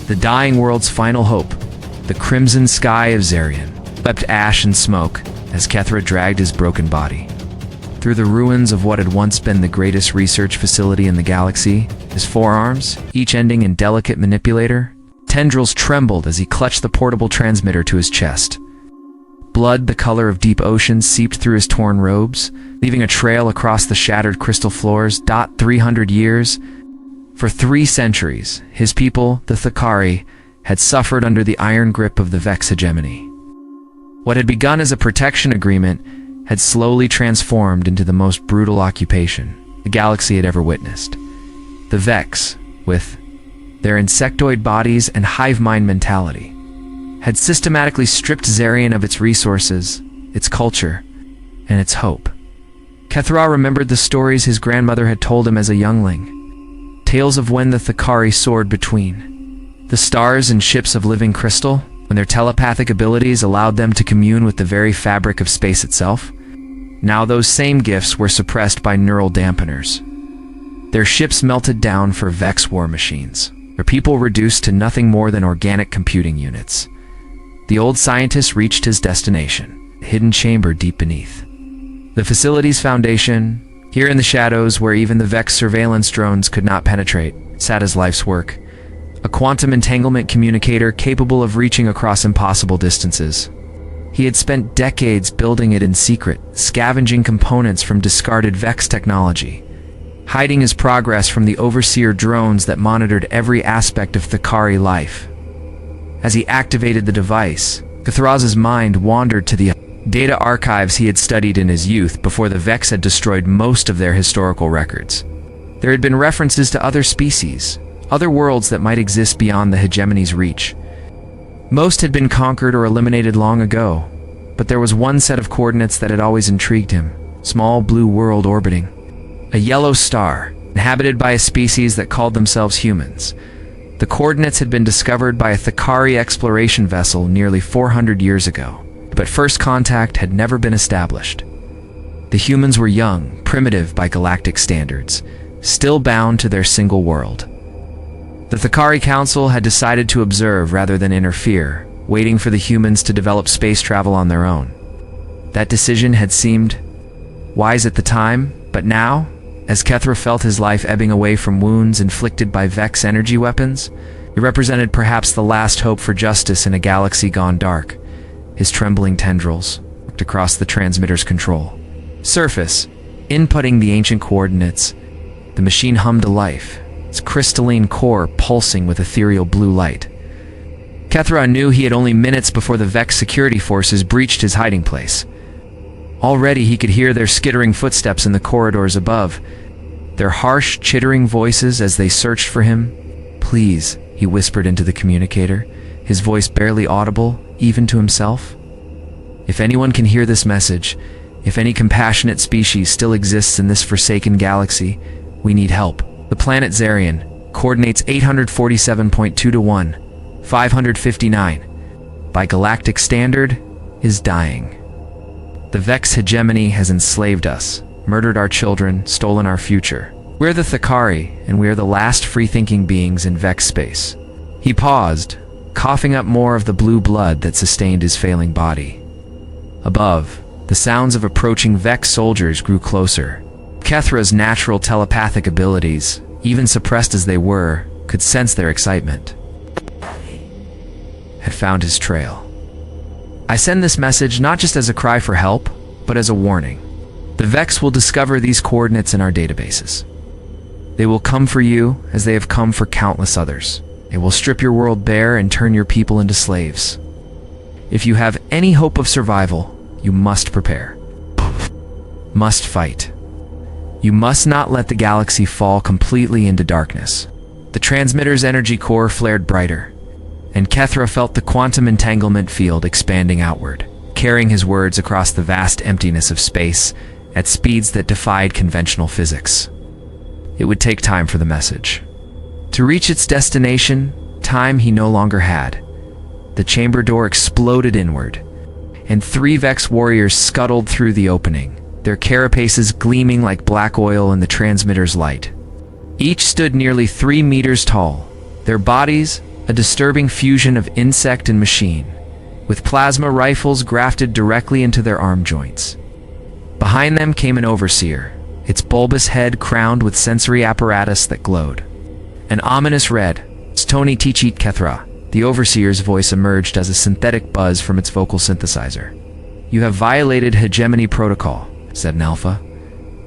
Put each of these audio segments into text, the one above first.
The dying world's final hope, the crimson sky of Zairian, leapt ash and smoke as Kethra dragged his broken body. Through the ruins of what had once been the greatest research facility in the galaxy, his forearms, each ending in delicate manipulator, tendrils trembled as he clutched the portable transmitter to his chest. Blood the color of deep ocean seeped through his torn robes, leaving a trail across the shattered crystal floors. 300 years. For 3 centuries, his people, the Thakari, had suffered under the iron grip of the Vex hegemony. What had begun as a protection agreement had slowly transformed into the most brutal occupation the galaxy had ever witnessed. The Vex, with their insectoid bodies and hive mind mentality, had systematically stripped Zairian of its resources, its culture, and its hope. Kethra remembered the stories his grandmother had told him as a youngling, tales of when the Thakari soared between the stars and ships of living crystal, when their telepathic abilities allowed them to commune with the very fabric of space itself. Now those same gifts were suppressed by neural dampeners. Their ships melted down for Vex war machines, their people reduced to nothing more than organic computing units. The old scientist reached his destination, a hidden chamber deep beneath the facility's foundation. Here in the shadows, where even the Vex surveillance drones could not penetrate, sat his life's work. A quantum entanglement communicator capable of reaching across impossible distances. He had spent decades building it in secret, scavenging components from discarded Vex technology, hiding his progress from the overseer drones that monitored every aspect of Thakari life. As he activated the device, Kethra's mind wandered to the data archives he had studied in his youth before the Vex had destroyed most of their historical records. There had been references to other species, other worlds that might exist beyond the hegemony's reach. Most had been conquered or eliminated long ago, but there was one set of coordinates that had always intrigued him: small blue world orbiting a yellow star, inhabited by a species that called themselves humans. The coordinates had been discovered by a Thakari exploration vessel nearly 400 years ago, but first contact had never been established. The humans were young, primitive by galactic standards, still bound to their single world. The Thakari Council had decided to observe rather than interfere, waiting for the humans to develop space travel on their own. That decision had seemed wise at the time, but now, as Kethra felt his life ebbing away from wounds inflicted by Vex energy weapons, it represented perhaps the last hope for justice in a galaxy gone dark. His trembling tendrils worked across the transmitter's control surface, inputting the ancient coordinates. The machine hummed to life, its crystalline core pulsing with ethereal blue light. Kethra knew he had only minutes before the Vex security forces breached his hiding place. Already he could hear their skittering footsteps in the corridors above, their harsh, chittering voices as they searched for him. "Please," he whispered into the communicator, his voice barely audible, even to himself. "If anyone can hear this message, if any compassionate species still exists in this forsaken galaxy, we need help. The planet Zairian, coordinates 847.2 to 1, 559, by galactic standard, is dying. The Vex hegemony has enslaved us, murdered our children, stolen our future. We're the Thakari, and we are the last free-thinking beings in Vex space." He paused, coughing up more of the blue blood that sustained his failing body. Above, the sounds of approaching Vex soldiers grew closer. Kethra's natural telepathic abilities, even suppressed as they were, could sense their excitement. Had found his trail. "I send this message not just as a cry for help, but as a warning. The Vex will discover these coordinates in our databases. They will come for you as they have come for countless others. They will strip your world bare and turn your people into slaves. If you have any hope of survival, you must prepare. Must fight. You must not let the galaxy fall completely into darkness." The transmitter's energy core flared brighter, and Kethra felt the quantum entanglement field expanding outward, carrying his words across the vast emptiness of space at speeds that defied conventional physics. It would take time for the message to reach its destination, time he no longer had. The chamber door exploded inward, and 3 Vex warriors scuttled through the opening, their carapaces gleaming like black oil in the transmitter's light. Each stood nearly 3 meters tall, their bodies a disturbing fusion of insect and machine, with plasma rifles grafted directly into their arm joints. Behind them came an overseer, its bulbous head crowned with sensory apparatus that glowed. An ominous red, Stoni Tichit Kethra, the overseer's voice emerged as a synthetic buzz from its vocal synthesizer. "You have violated hegemony protocol," said an alpha.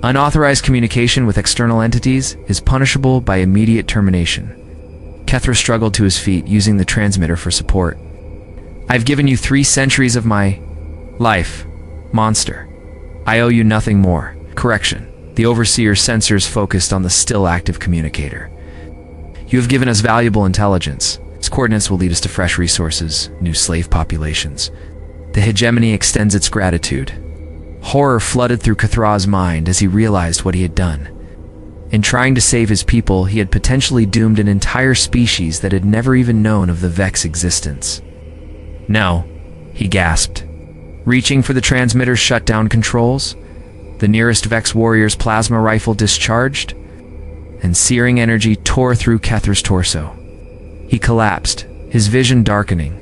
"Unauthorized communication with external entities is punishable by immediate termination." Kethra struggled to his feet, using the transmitter for support. "I've given you 3 centuries of my life, monster. I owe you nothing more." Correction. The overseer's sensors focused on the still active communicator. "You have given us valuable intelligence. Its coordinates will lead us to fresh resources, new slave populations. The hegemony extends its gratitude." Horror flooded through Kethra's mind as he realized what he had done. In trying to save his people, he had potentially doomed an entire species that had never even known of the Vex existence. "No," he gasped. Reaching for the transmitter's shutdown controls, the nearest Vex warrior's plasma rifle discharged, and searing energy tore through Kethra's torso. He collapsed, his vision darkening,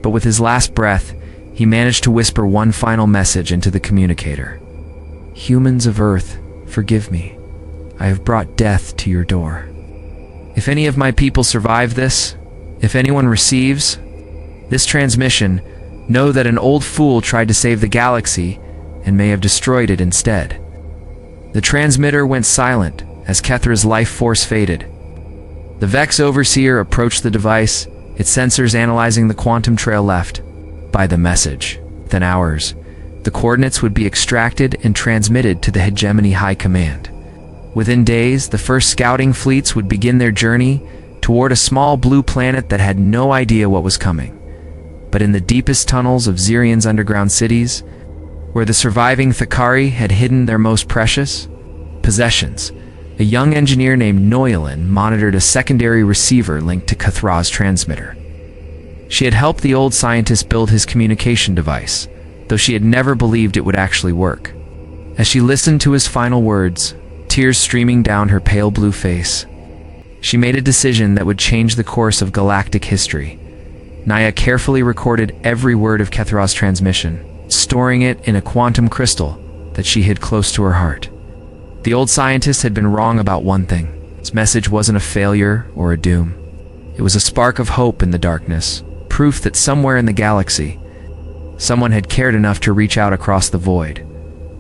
but with his last breath, he managed to whisper one final message into the communicator. "Humans of Earth, forgive me. I have brought death to your door. If any of my people survive this, if anyone receives this transmission, know that an old fool tried to save the galaxy and may have destroyed it instead." The transmitter went silent as Kethra's life force faded. The Vex overseer approached the device, its sensors analyzing the quantum trail left by the message. Within hours, the coordinates would be extracted and transmitted to the Hegemony High Command. Within days, the first scouting fleets would begin their journey toward a small blue planet that had no idea what was coming. But in the deepest tunnels of Zairian's underground cities, where the surviving Thakari had hidden their most precious possessions, a young engineer named Noyalin monitored a secondary receiver linked to Kethra's transmitter. She had helped the old scientist build his communication device, though she had never believed it would actually work. As she listened to his final words, tears streaming down her pale blue face, she made a decision that would change the course of galactic history. Naya carefully recorded every word of Kethra's transmission, storing it in a quantum crystal that she hid close to her heart. The old scientist had been wrong about one thing. His message wasn't a failure or a doom. It was a spark of hope in the darkness, proof that somewhere in the galaxy, someone had cared enough to reach out across the void.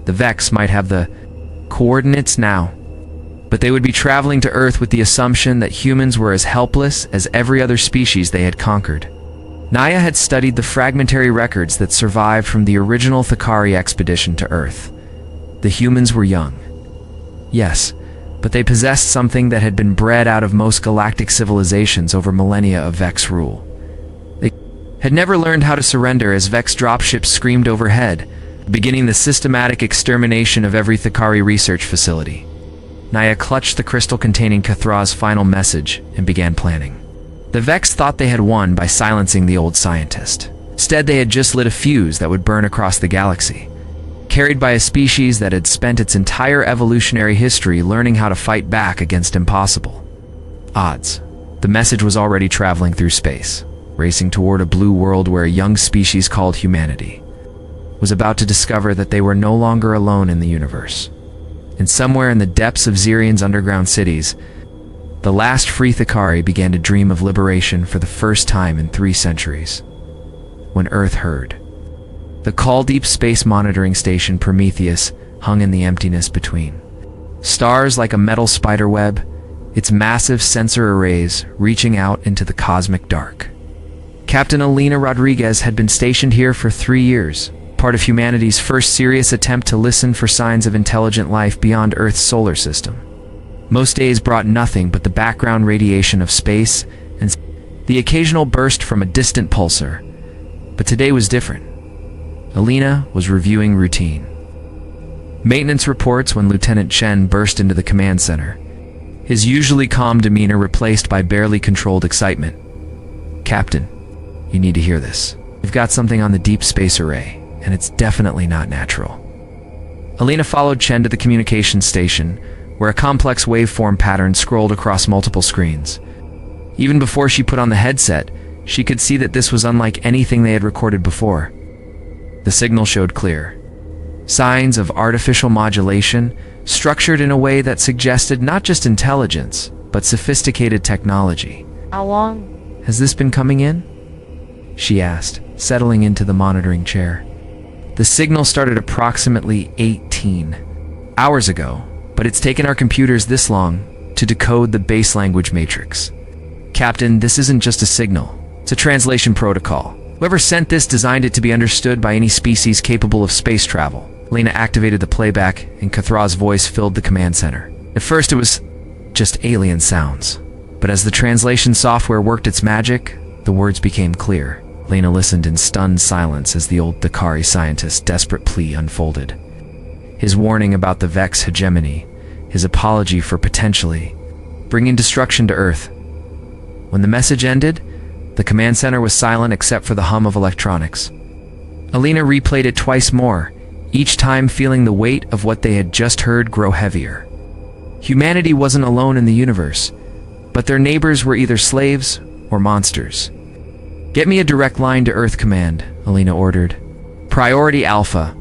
The Vex might have the coordinates now, but they would be traveling to Earth with the assumption that humans were as helpless as every other species they had conquered. Naya had studied the fragmentary records that survived from the original Thakari expedition to Earth. The humans were young. Yes, but they possessed something that had been bred out of most galactic civilizations over millennia of Vex rule. They had never learned how to surrender as Vex dropships screamed overhead, beginning the systematic extermination of every Thakari research facility. Naya clutched the crystal containing Kethra's final message and began planning. The Vex thought they had won by silencing the old scientist. Instead, they had just lit a fuse that would burn across the galaxy, carried by a species that had spent its entire evolutionary history learning how to fight back against impossible odds. The message was already traveling through space, racing toward a blue world where a young species called humanity was about to discover that they were no longer alone in the universe. And somewhere in the depths of Zairian's underground cities, the last free Thakari began to dream of liberation for the first time in 3 centuries. When Earth heard. The Call Deep Space Monitoring Station Prometheus hung in the emptiness between stars like a metal spiderweb, its massive sensor arrays reaching out into the cosmic dark. Captain Alina Rodriguez had been stationed here for 3 years, part of humanity's first serious attempt to listen for signs of intelligent life beyond Earth's solar system. Most days brought nothing but the background radiation of space and the occasional burst from a distant pulsar. But today was different. Alina was reviewing routine maintenance reports when Lieutenant Chen burst into the command center, his usually calm demeanor replaced by barely controlled excitement. "Captain, you need to hear this. We've got something on the deep space array, and it's definitely not natural." Alina followed Chen to the communications station, where a complex waveform pattern scrolled across multiple screens. Even before she put on the headset, she could see that this was unlike anything they had recorded before. The signal showed clear. Signs of artificial modulation, structured in a way that suggested not just intelligence, but sophisticated technology. How long "Has this been coming in?" she asked, settling into the monitoring chair. The signal started approximately 18 hours ago, but it's taken our computers this long to decode the base language matrix. "Captain, this isn't just a signal. It's a translation protocol. Whoever sent this designed it to be understood by any species capable of space travel." Lena activated the playback, and Cathra's voice filled the command center. At first it was just alien sounds, but as the translation software worked its magic, the words became clear. Lena listened in stunned silence as the old Dakari scientist's desperate plea unfolded. His warning about the Vex hegemony, his apology for potentially bringing destruction to Earth. When the message ended, the command center was silent except for the hum of electronics. Alina replayed it twice more, each time feeling the weight of what they had just heard grow heavier. Humanity wasn't alone in the universe, but their neighbors were either slaves or monsters. "Get me a direct line to Earth Command," Alina ordered. "Priority Alpha,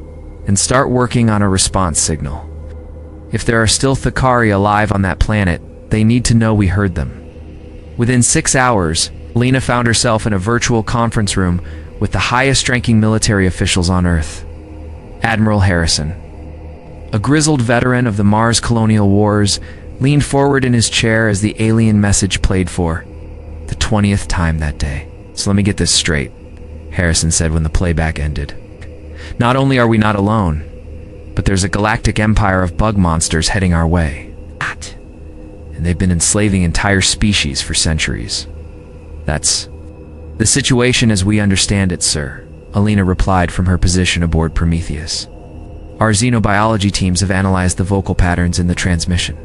and start working on a response signal. If there are still Thakari alive on that planet, they need to know we heard them." Within 6 hours, Alina found herself in a virtual conference room with the highest-ranking military officials on Earth. Admiral Harrison, a grizzled veteran of the Mars colonial wars, leaned forward in his chair as the alien message played for the 20th time that day. "So let me get this straight," Harrison said when the playback ended. "Not only are we not alone, but there's a galactic empire of bug monsters heading our way. And they've been enslaving entire species for centuries." "That's the situation as we understand it, sir," Alina replied from her position aboard Prometheus. "Our xenobiology teams have analyzed the vocal patterns in the transmission.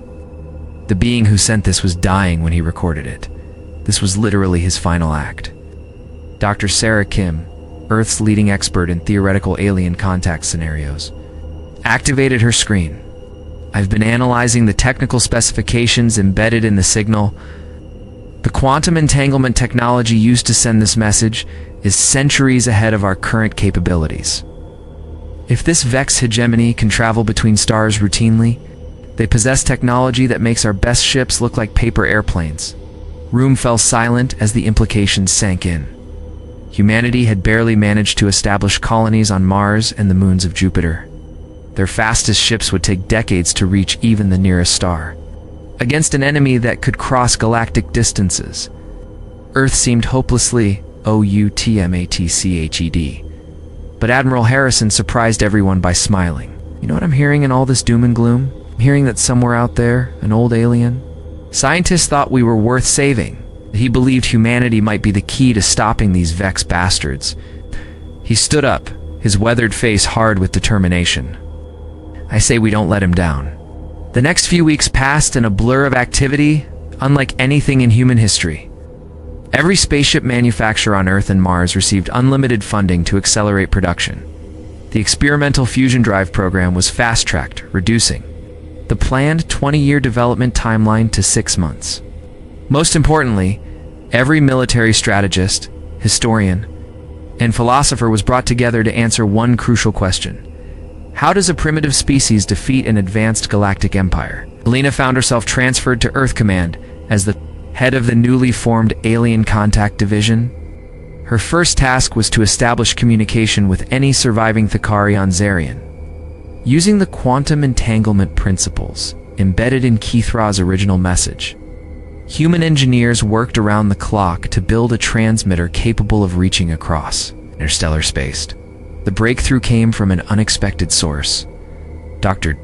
The being who sent this was dying when he recorded it. This was literally his final act." Dr. Sarah Kim, Earth's leading expert in theoretical alien contact scenarios, activated her screen. "I've been analyzing the technical specifications embedded in the signal. The quantum entanglement technology used to send this message is centuries ahead of our current capabilities. If this Vex hegemony can travel between stars routinely, they possess technology that makes our best ships look like paper airplanes." Room fell silent as the implications sank in. Humanity had barely managed to establish colonies on Mars and the moons of Jupiter. Their fastest ships would take decades to reach even the nearest star. Against an enemy that could cross galactic distances, Earth seemed hopelessly outmatched. But Admiral Harrison surprised everyone by smiling. "You know what I'm hearing in all this doom and gloom? I'm hearing that somewhere out there, an old alien. Scientists thought we were worth saving. He believed humanity might be the key to stopping these Vex bastards." He stood up, his weathered face hard with determination. "I say we don't let him down." The next few weeks passed in a blur of activity, unlike anything in human history. Every spaceship manufacturer on Earth and Mars received unlimited funding to accelerate production. The experimental fusion drive program was fast-tracked, reducing the planned 20-year development timeline to 6 months. Most importantly, every military strategist, historian, and philosopher was brought together to answer one crucial question. How does a primitive species defeat an advanced galactic empire? Alina found herself transferred to Earth Command as the head of the newly formed Alien Contact Division. Her first task was to establish communication with any surviving Thakari on Zairian. Using the quantum entanglement principles embedded in Kithra's original message, human engineers worked around the clock to build a transmitter capable of reaching across interstellar space. The breakthrough came from an unexpected source. Dr.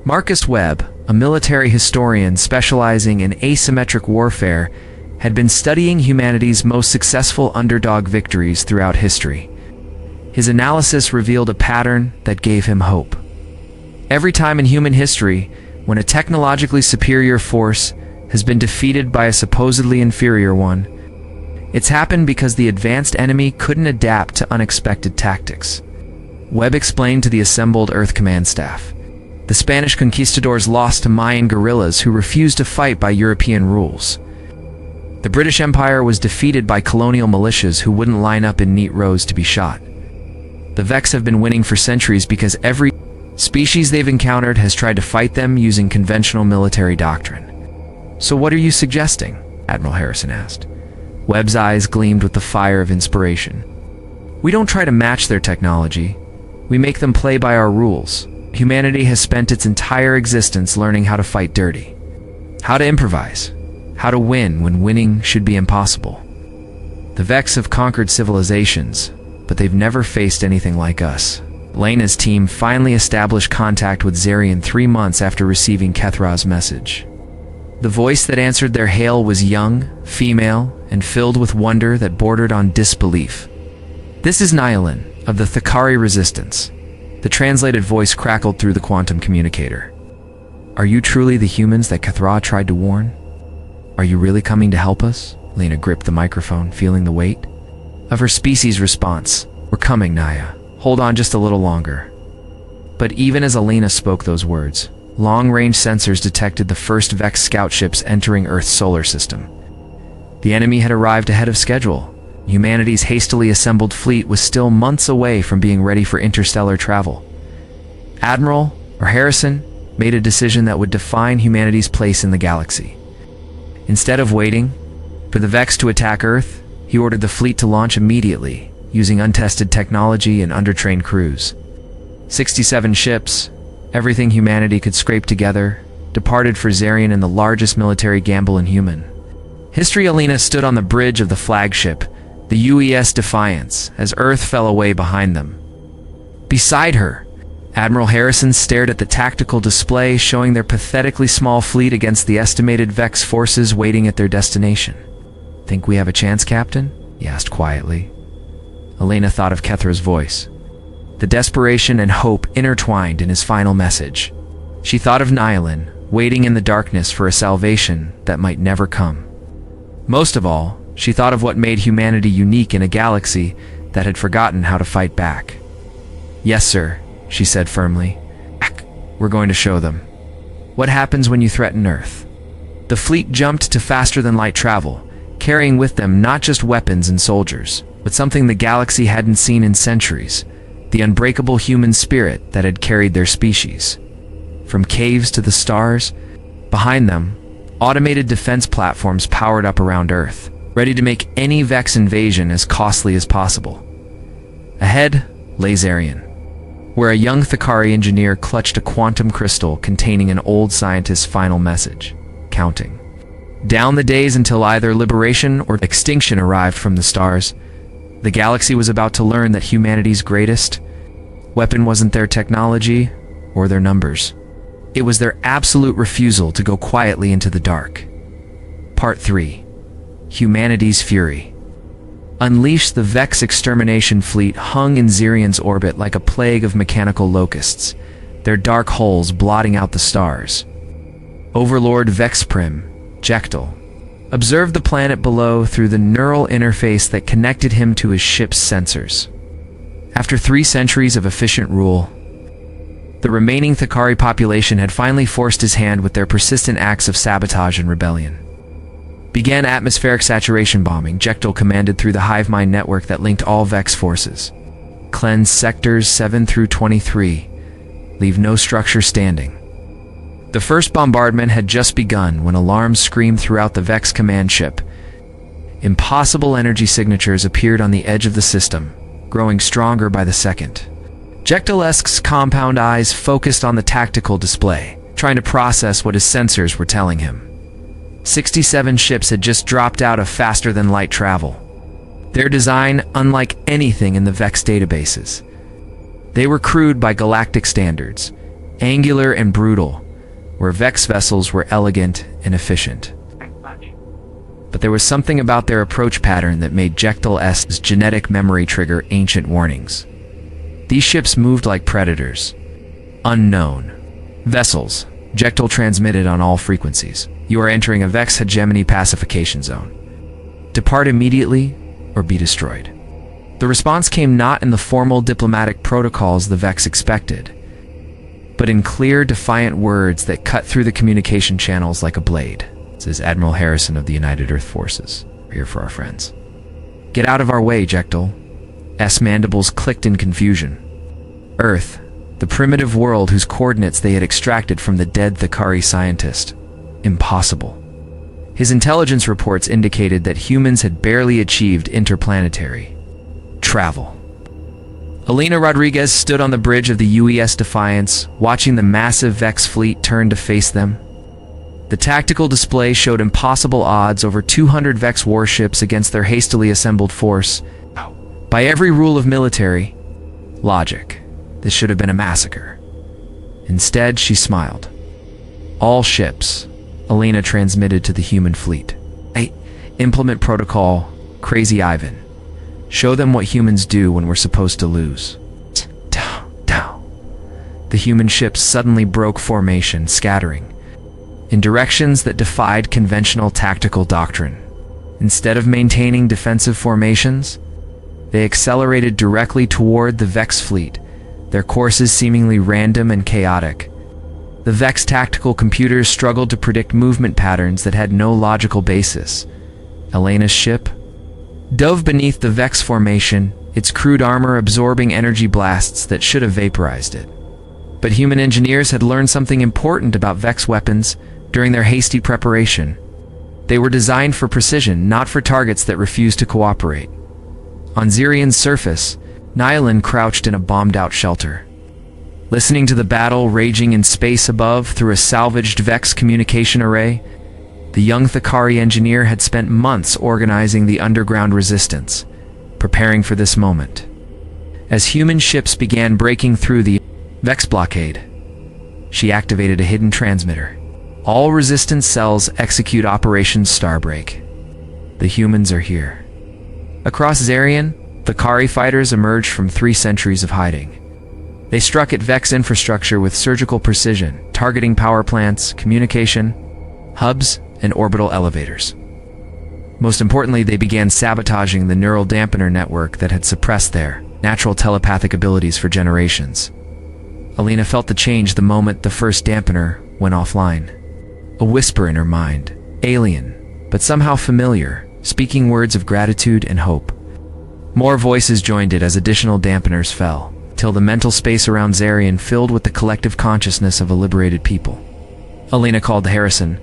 Marcus Webb, a military historian specializing in asymmetric warfare, had been studying humanity's most successful underdog victories throughout history. His analysis revealed a pattern that gave him hope. Every time in human history, when a technologically superior force has been defeated by a supposedly inferior one, it's happened because the advanced enemy couldn't adapt to unexpected tactics. Webb explained to the assembled Earth Command staff. The Spanish conquistadors lost to Mayan guerrillas who refused to fight by European rules. The British Empire was defeated by colonial militias who wouldn't line up in neat rows to be shot. The Vex have been winning for centuries because every species they've encountered has tried to fight them using conventional military doctrine. "So what are you suggesting?" Admiral Harrison asked. Webb's eyes gleamed with the fire of inspiration. "We don't try to match their technology. We make them play by our rules. Humanity has spent its entire existence learning how to fight dirty. How to improvise. How to win when winning should be impossible. The Vex have conquered civilizations, but they've never faced anything like us." Lena's team finally established contact with Zairian 3 months after receiving Kethra's message. The voice that answered their hail was young, female, and filled with wonder that bordered on disbelief. "This is Nylin, of the Thakari Resistance." The translated voice crackled through the quantum communicator. "Are you truly the humans that Kethra tried to warn? Are you really coming to help us?" Lena gripped the microphone, feeling the weight of her species' response. "We're coming, Naya. Hold on just a little longer." But even as Alena spoke those words, long-range sensors detected the first Vex scout ships entering Earth's solar system. The enemy had arrived ahead of schedule. Humanity's hastily assembled fleet was still months away from being ready for interstellar travel. Admiral, or Harrison, made a decision that would define humanity's place in the galaxy. Instead of waiting for the Vex to attack Earth, he ordered the fleet to launch immediately, using untested technology and undertrained crews. 67 ships, everything humanity could scrape together, departed for Zairian in the largest military gamble in human history. Alena stood on the bridge of the flagship, the UES Defiance, as Earth fell away behind them. Beside her, Admiral Harrison stared at the tactical display showing their pathetically small fleet against the estimated Vex forces waiting at their destination. "Think we have a chance, Captain?" he asked quietly. Alena thought of Kethra's voice. The desperation and hope intertwined in his final message. She thought of Nylin, waiting in the darkness for a salvation that might never come. Most of all, she thought of what made humanity unique in a galaxy that had forgotten how to fight back. "Yes, sir," she said firmly. "We're going to show them. What happens when you threaten Earth?" The fleet jumped to faster-than-light travel, carrying with them not just weapons and soldiers, but something the galaxy hadn't seen in centuries, the unbreakable human spirit that had carried their species. From caves to the stars, behind them, automated defense platforms powered up around Earth, ready to make any Vex invasion as costly as possible. Ahead lay Zairian, where a young Thakari engineer clutched a quantum crystal containing an old scientist's final message, counting down the days until either liberation or extinction arrived from the stars. The galaxy was about to learn that humanity's greatest weapon wasn't their technology or their numbers. It was their absolute refusal to go quietly into the dark. Part 3. Humanity's Fury. Unleashed, the Vex extermination fleet hung in Zairian's orbit like a plague of mechanical locusts, their dark holes blotting out the stars. Overlord Vexprim, Jektal, observed the planet below through the neural interface that connected him to his ship's sensors. After 3 centuries of efficient rule, the remaining Thakari population had finally forced his hand with their persistent acts of sabotage and rebellion. Began atmospheric saturation bombing, Jektal commanded through the hive mind network that linked all Vex forces. Cleanse sectors 7 through 23. Leave no structure standing. The first bombardment had just begun when alarms screamed throughout the Vex command ship. Impossible energy signatures appeared on the edge of the system, growing stronger by the second. Jektalesk's compound eyes focused on the tactical display, trying to process what his sensors were telling him. 67 ships had just dropped out of faster-than-light travel. Their design unlike anything in the Vex databases. They were crewed by galactic standards, angular and brutal, where Vex vessels were elegant and efficient. But there was something about their approach pattern that made Jektal's genetic memory trigger ancient warnings. These ships moved like predators. Unknown vessels. Jektal transmitted on all frequencies. "You are entering a Vex hegemony pacification zone. Depart immediately or be destroyed." The response came not in the formal diplomatic protocols the Vex expected, but in clear, defiant words that cut through the communication channels like a blade. says Admiral Harrison of the United Earth Forces. We're here for our friends. Get out of our way, Jektal. Mandibles clicked in confusion. Earth, the primitive world whose coordinates they had extracted from the dead Thakari scientist. Impossible. His intelligence reports indicated that humans had barely achieved interplanetary travel. Alina Rodriguez stood on the bridge of the UES Defiance, watching the massive Vex fleet turn to face them. The tactical display showed impossible odds, over 200 Vex warships against their hastily assembled force. By every rule of military logic, this should have been a massacre. Instead, she smiled. All ships, Alina transmitted to the human fleet. Implement protocol, Crazy Ivan. Show them what humans do when we're supposed to lose. The human ships suddenly broke formation, scattering in directions that defied conventional tactical doctrine. Instead of maintaining defensive formations, they accelerated directly toward the Vex fleet, their courses seemingly random and chaotic. The Vex tactical computers struggled to predict movement patterns that had no logical basis. Elena's ship dove beneath the Vex formation, its crude armor absorbing energy blasts that should have vaporized it. But human engineers had learned something important about Vex weapons during their hasty preparation. They were designed for precision, not for targets that refused to cooperate. On Zairian's surface, Nylon crouched in a bombed-out shelter, listening to the battle raging in space above through a salvaged Vex communication array. The young Thakari engineer had spent months organizing the underground resistance, preparing for this moment. As human ships began breaking through the Vex blockade, she activated a hidden transmitter. All resistance cells execute Operation Starbreak. The humans are here. Across Zairian, Thakari fighters emerged from 3 centuries of hiding. They struck at Vex infrastructure with surgical precision, targeting power plants, communication hubs, and orbital elevators. Most importantly, they began sabotaging the neural dampener network that had suppressed their natural telepathic abilities for generations. Alina felt the change the moment the first dampener went offline. A whisper in her mind, alien, but somehow familiar, speaking words of gratitude and hope. More voices joined it as additional dampeners fell, till the mental space around Zairian filled with the collective consciousness of a liberated people. Alina called Harrison.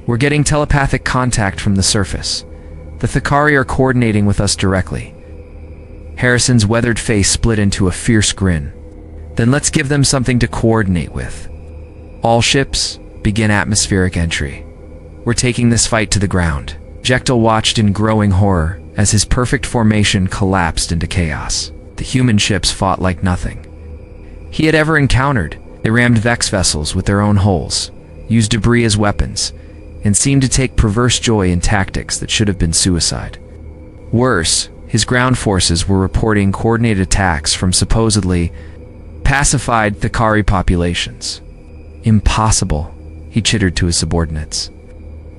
We're getting telepathic contact from the surface. The Thakari are coordinating with us directly. Harrison's weathered face split into a fierce grin. Then let's give them something to coordinate with. All ships, begin atmospheric entry. We're taking this fight to the ground. Jektal watched in growing horror as his perfect formation collapsed into chaos. The human ships fought like nothing he had ever encountered. They rammed Vex vessels with their own hulls, used debris as weapons, and seemed to take perverse joy in tactics that should have been suicide. Worse, his ground forces were reporting coordinated attacks from supposedly pacified Thakari populations. Impossible, he chittered to his subordinates.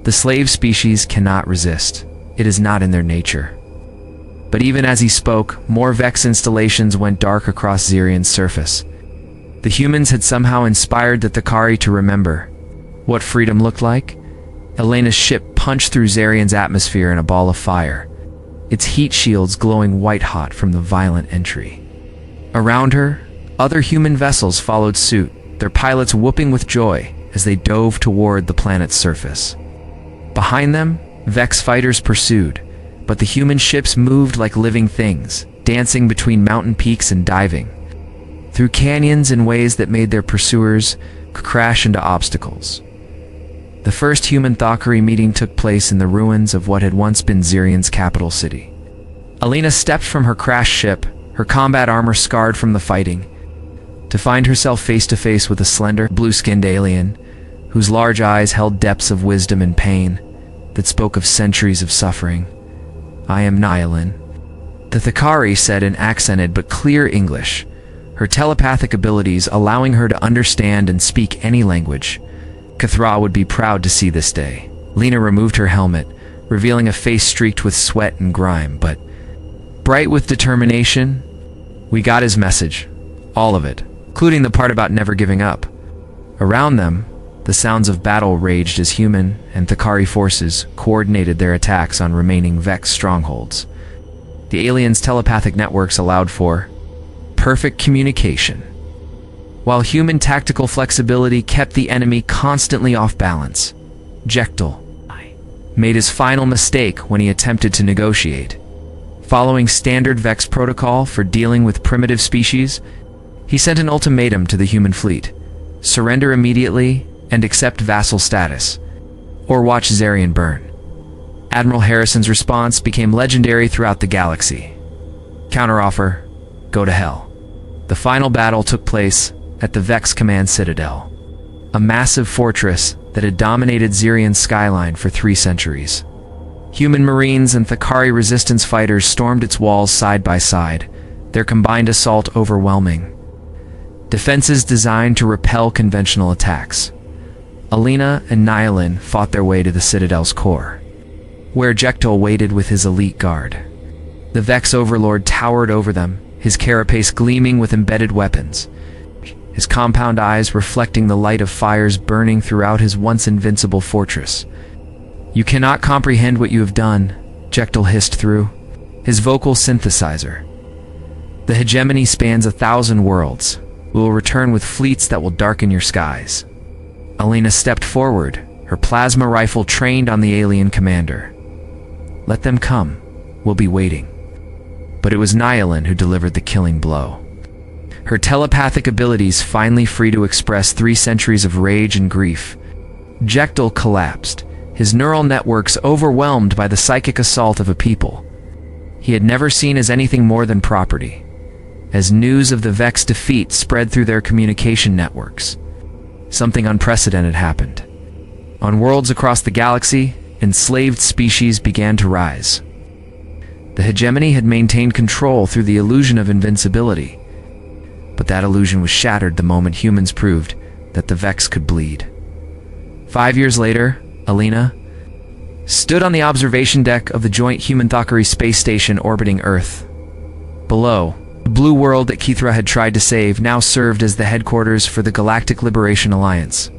The slave species cannot resist. It is not in their nature. But even as he spoke, more Vex installations went dark across Zairian's surface. The humans had somehow inspired the Thakari to remember what freedom looked like. Elena's ship punched through Zairian's atmosphere in a ball of fire, its heat shields glowing white-hot from the violent entry. Around her, other human vessels followed suit, their pilots whooping with joy as they dove toward the planet's surface. Behind them, Vex fighters pursued, but the human ships moved like living things, dancing between mountain peaks and diving through canyons in ways that made their pursuers crash into obstacles. The first human Thakari meeting took place in the ruins of what had once been Zairian's capital city. Alina stepped from her crashed ship, her combat armor scarred from the fighting, to find herself face to face with a slender, blue-skinned alien whose large eyes held depths of wisdom and pain that spoke of centuries of suffering. I am Nylon, the Thakari said in accented but clear English, her telepathic abilities allowing her to understand and speak any language. Cathra would be proud to see this day. Lena removed her helmet, revealing a face streaked with sweat and grime, but bright with determination. We got his message. All of it, including the part about never giving up. Around them, The sounds of battle raged as human and Thakari forces coordinated their attacks on remaining Vex strongholds. The aliens' telepathic networks allowed for perfect communication, while human tactical flexibility kept the enemy constantly off balance. Jektal made his final mistake when he attempted to negotiate. Following standard Vex protocol for dealing with primitive species, he sent an ultimatum to the human fleet: surrender immediately and accept vassal status, or watch Zairian burn. Admiral Harrison's response became legendary throughout the galaxy. Counteroffer: go to hell. The final battle took place at the Vex Command Citadel, a massive fortress that had dominated Zairian's skyline for 3 centuries. Human Marines and Thakari resistance fighters stormed its walls side by side, their combined assault overwhelming. Defenses designed to repel conventional attacks. Alina and Nyalin fought their way to the Citadel's core, where Jektal waited with his elite guard. The Vex Overlord towered over them, his carapace gleaming with embedded weapons, his compound eyes reflecting the light of fires burning throughout his once invincible fortress. "You cannot comprehend what you have done," Jektal hissed through his vocal synthesizer. "The hegemony spans 1,000 worlds. We will return with fleets that will darken your skies." Alina stepped forward, her plasma rifle trained on the alien commander. "Let them come. We'll be waiting." But it was Nyalin who delivered the killing blow. Her telepathic abilities finally free to express 3 centuries of rage and grief. Jektal collapsed, his neural networks overwhelmed by the psychic assault of a people he had never seen as anything more than property. As news of the Vex defeat spread through their communication networks, something unprecedented happened. On worlds across the galaxy, enslaved species began to rise. The hegemony had maintained control through the illusion of invincibility, but that illusion was shattered the moment humans proved that the Vex could bleed. 5 years later, Alina stood on the observation deck of the joint human-Thakari space station orbiting Earth. Below, the blue world that Kithra had tried to save now served as the headquarters for the Galactic Liberation Alliance.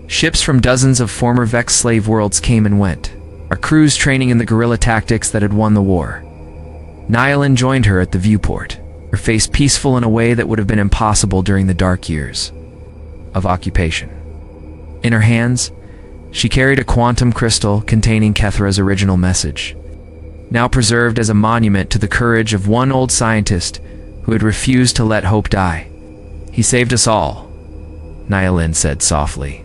Ships from dozens of former Vex slave worlds came and went, our crews training in the guerrilla tactics that had won the war. Nyalin joined her at the viewport, her face peaceful in a way that would have been impossible during the dark years of occupation. In her hands, she carried a quantum crystal containing Kethra's original message, now preserved as a monument to the courage of one old scientist who had refused to let hope die. "He saved us all," Nyalin said softly.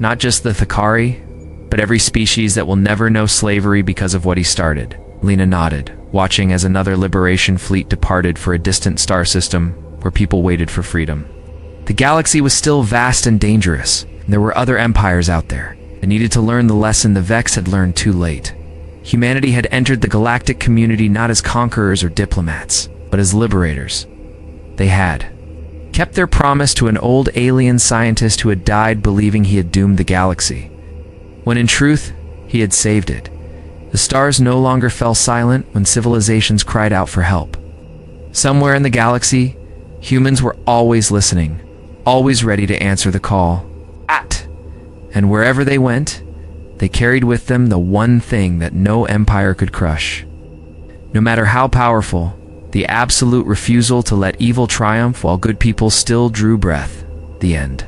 "Not just the Thakari, but every species that will never know slavery because of what he started." Lena nodded, watching as another liberation fleet departed for a distant star system where people waited for freedom. The galaxy was still vast and dangerous, and there were other empires out there that needed to learn the lesson the Vex had learned too late. Humanity had entered the galactic community not as conquerors or diplomats, but as liberators. They had kept their promise to an old alien scientist who had died believing he had doomed the galaxy, when in truth, he had saved it. The stars no longer fell silent when civilizations cried out for help. Somewhere in the galaxy, humans were always listening, always ready to answer the call. And wherever they went, they carried with them the one thing that no empire could crush. No matter how powerful, the absolute refusal to let evil triumph while good people still drew breath. The end.